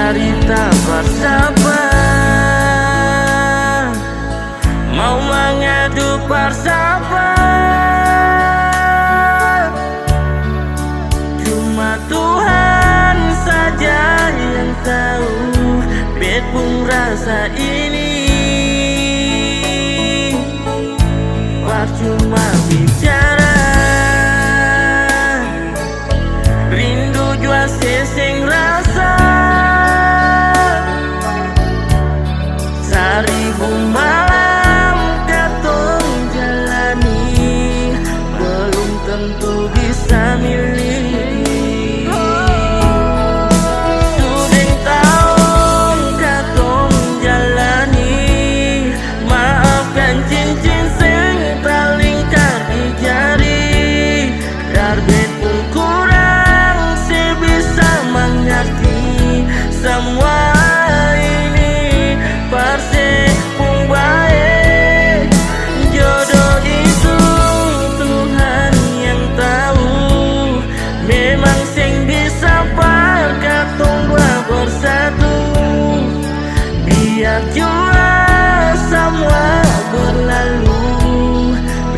Carita bersabar, mau mengadu bersabar. Cuma Tuhan saja yang tahu betpung rasa ini. Percuma bicara, rindu jua seseng rasa. Seribu malam katong jalani, belum tentu bisa miliki. Sudeng tahun katong jalani, maafkan cincin sing terlingkar di jari. Darbet pun kurang sebisa mengerti semua ini. Parse pun baik, jodoh itu Tuhan yang tahu. Memang sing bisa katong dua bersatu. Biar jua semua berlalu,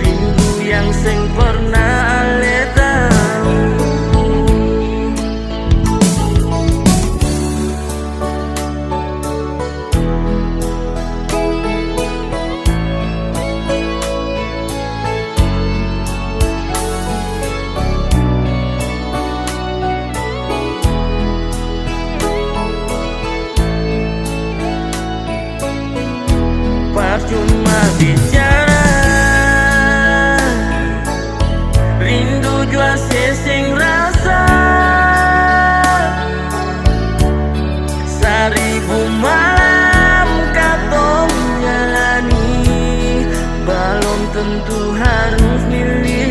rindu yang sing pernah ale tahu. Percuma bicara, rindu jua seseng rasa. Seribu malam katong jalani, belum tentu harus milih.